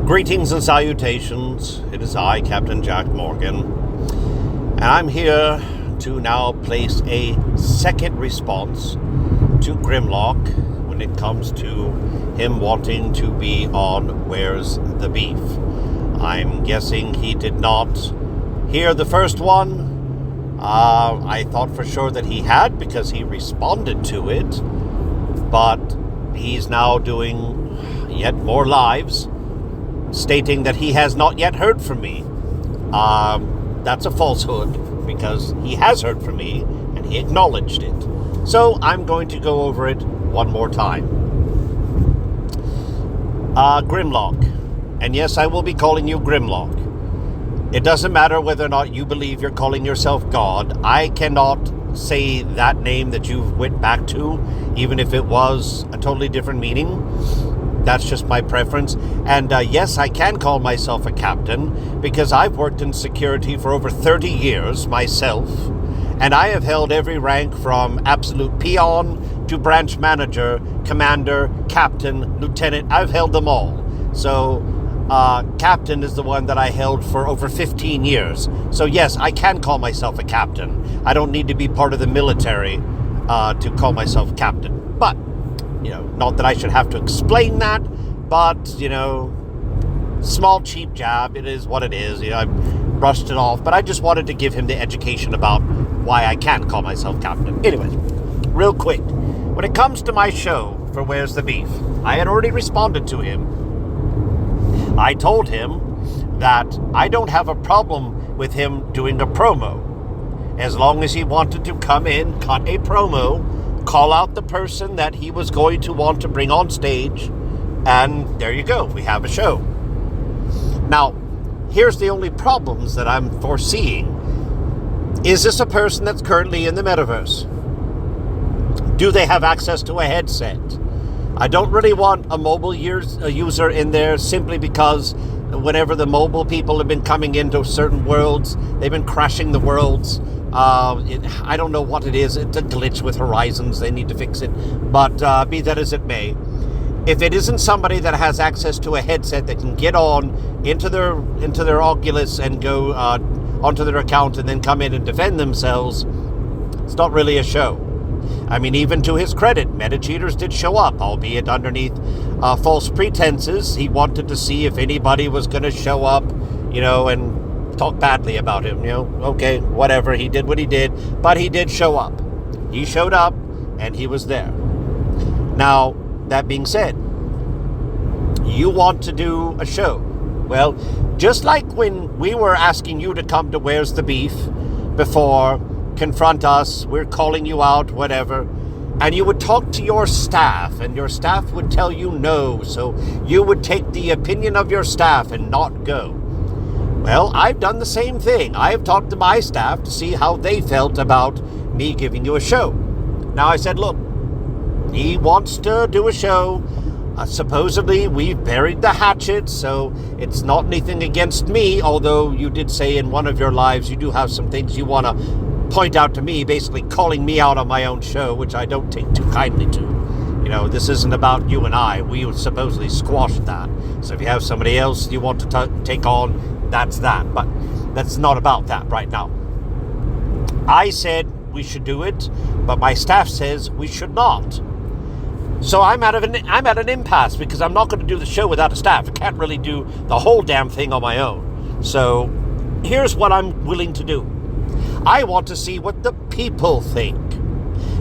Greetings and salutations. It is I, Captain Jack Morgan, and I'm here to now place a second response to Grimlock when it comes to him wanting to be on Where's the Beef. I'm guessing he did not hear the first one. I thought for sure that he had because he responded to it, but he's now doing yet more lives stating that he has not yet heard from me. That's a falsehood because he has heard from me and he acknowledged it. So I'm going to go over it one more time. Grimlock. And yes, I will be calling you Grimlock. It doesn't matter whether or not you believe you're calling yourself God. I cannot say that name that you went back to, even if it was a totally different meaning. That's just my preference. And yes, I can call myself a captain because I've worked in security for over 30 years myself. And I have held every rank from absolute peon to branch manager, commander, captain, lieutenant. I've held them all. So captain is the one that I held for over 15 years. So yes, I can call myself a captain. I don't need to be part of the military to call myself captain. But not that I should have to explain that, but, small cheap jab. It is what it is. I brushed it off, but I just wanted to give him the education about why I can call myself captain. Anyways, real quick, when it comes to my show for Where's the Beef, I had already responded to him. I told him that I don't have a problem with him doing a promo, as long as he wanted to come in, cut a promo, call out the person that he was going to want to bring on stage, and there you go, we have a show. Now, here's the only problems that I'm foreseeing. Is this a person that's currently in the metaverse? Do they have access to a headset? I don't really want a mobile user in there simply because whenever the mobile people have been coming into certain worlds, they've been crashing the worlds. I don't know what it is. It's a glitch with Horizons. They need to fix it. But be that as it may, if it isn't somebody that has access to a headset that can get on into their Oculus and go onto their account and then come in and defend themselves, it's not really a show. I mean, even to his credit, MetaCheaters did show up, albeit underneath false pretenses. He wanted to see if anybody was going to show up, and talk badly about him, okay, whatever, he did what he did, but he did show up. He showed up, and he was there. Now, that being said, you want to do a show. Well, just like when we were asking you to come to Where's the Beef before, confront us, we're calling you out, whatever, and you would talk to your staff, and your staff would tell you no, so you would take the opinion of your staff and not go. Well, I've done the same thing. I've talked to my staff to see how they felt about me giving you a show. Now, I said, look, he wants to do a show. Supposedly, we've buried the hatchet, so it's not anything against me, although you did say in one of your lives you do have some things you want to point out to me, basically calling me out on my own show, which I don't take too kindly to. This isn't about you and I. We supposedly squashed that. So if you have somebody else you want to take on, that's that. But that's not about that right now. I said we should do it, but my staff says we should not. So I'm at an impasse because I'm not going to do the show without a staff. I can't really do the whole damn thing on my own. So here's what I'm willing to do. I want to see what the people think.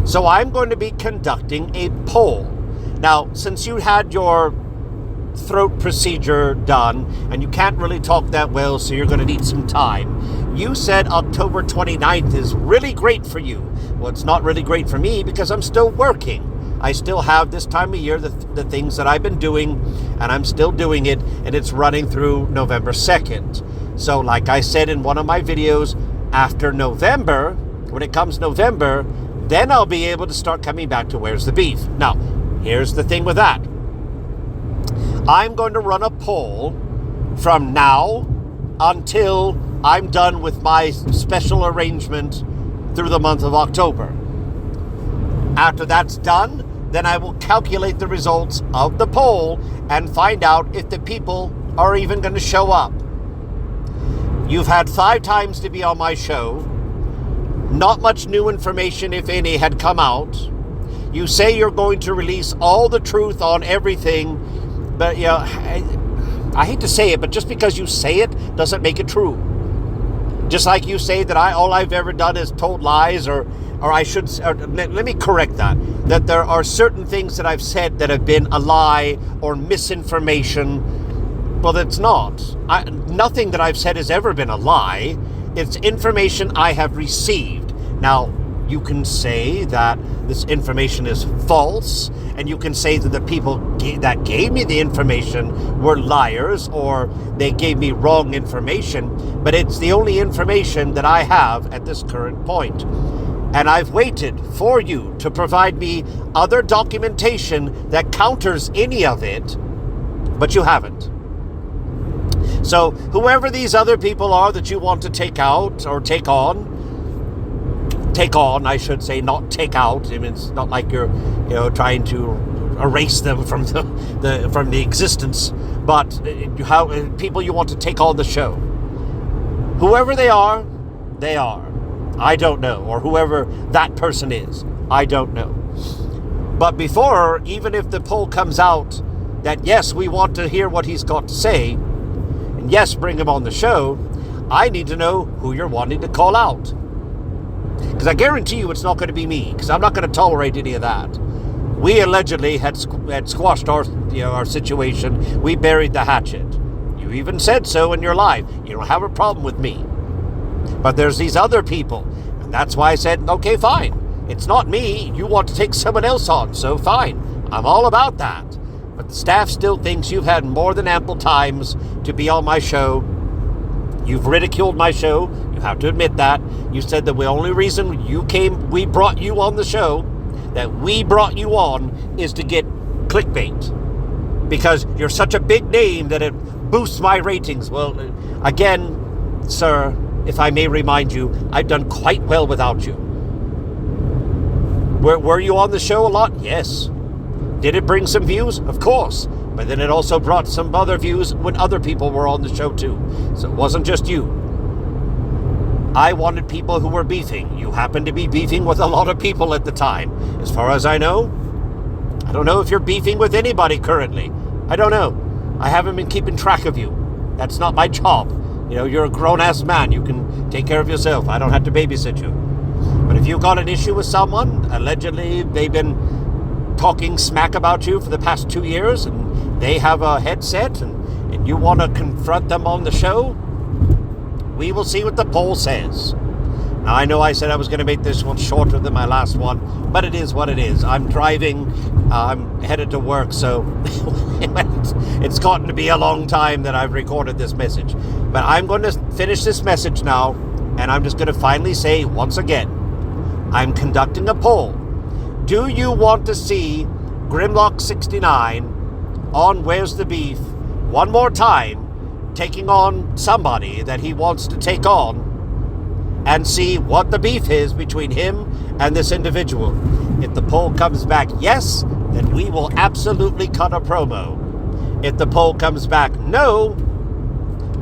So I'm going to be conducting a poll. Now, since you had your throat procedure done and you can't really talk that well, so you're going to need some time, you said October 29th is really great for you. Well, it's not really great for me because I'm still working. I still have this time of year the things that I've been doing, and I'm still doing it, and it's running through November 2nd. So like I said in one of my videos, after November, when it comes November, then I'll be able to start coming back to Where's the Beef. Now, here's the thing with that. I'm going to run a poll from now until I'm done with my special arrangement through the month of October. After that's done, then I will calculate the results of the poll and find out if the people are even going to show up. You've had 5 times to be on my show. Not much new information, if any, had come out. You say you're going to release all the truth on everything, but I hate to say it, but just because you say it doesn't make it true. Just like you say that all I've ever done is told lies, or let me correct that there are certain things that I've said that have been a lie or misinformation. Well, that's not. Nothing that I've said has ever been a lie. It's information I have received. Now, you can say that this information is false, and you can say that the people that gave me the information were liars, or they gave me wrong information, but it's the only information that I have at this current point. And I've waited for you to provide me other documentation that counters any of it, but you haven't. So whoever these other people are that you want to take out or take on, I should say, not take out. I mean, it's not like you're, trying to erase them from the existence, but how people you want to take on the show. Whoever they are, they are. I don't know, or whoever that person is, I don't know. But before, even if the poll comes out that yes, we want to hear what he's got to say, and yes, bring him on the show, I need to know who you're wanting to call out. Because I guarantee you it's not going to be me, because I'm not going to tolerate any of that. We allegedly had squashed our situation. We buried the hatchet. You even said so in your life. You don't have a problem with me. But there's these other people, and that's why I said, okay, fine. It's not me. You want to take someone else on, so fine. I'm all about that. But the staff still thinks you've had more than ample times to be on my show. You've ridiculed my show. You have to admit that. You said the only reason we brought you on the show, that we brought you on, is to get clickbait. Because you're such a big name that it boosts my ratings. Well, again, sir, if I may remind you, I've done quite well without you. Were you on the show a lot? Yes. Did it bring some views? Of course. But then it also brought some other views when other people were on the show too. So it wasn't just you. I wanted people who were beefing. You happened to be beefing with a lot of people at the time. As far as I know, I don't know if you're beefing with anybody currently. I don't know. I haven't been keeping track of you. That's not my job. You're a grown-ass man. You can take care of yourself. I don't have to babysit you. But if you've got an issue with someone, allegedly they've been talking smack about you for the past 2 years, and they have a headset, and you want to confront them on the show, we will see what the poll says. Now, I know I said I was going to make this one shorter than my last one, but it is what it is. I'm driving. I'm headed to work, so it's gotten to be a long time that I've recorded this message. But I'm going to finish this message now, and I'm just going to finally say once again, I'm conducting a poll. Do you want to see Grimlock69 on Where's the Beef one more time, taking on somebody that he wants to take on, and see what the beef is between him and this individual? If the poll comes back yes, then we will absolutely cut a promo. If the poll comes back no,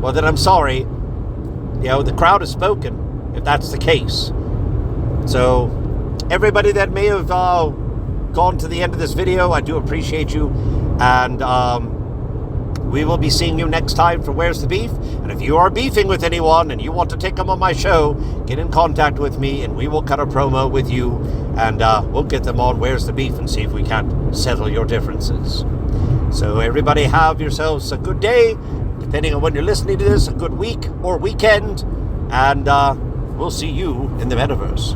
well then I'm sorry. The crowd has spoken, if that's the case. So, everybody that may have gone to the end of this video, I do appreciate you. And we will be seeing you next time for Where's the Beef. And if you are beefing with anyone and you want to take them on my show, get in contact with me and we will cut a promo with you. And we'll get them on Where's the Beef and see if we can't settle your differences. So everybody have yourselves a good day. Depending on when you're listening to this, a good week or weekend. And we'll see you in the metaverse.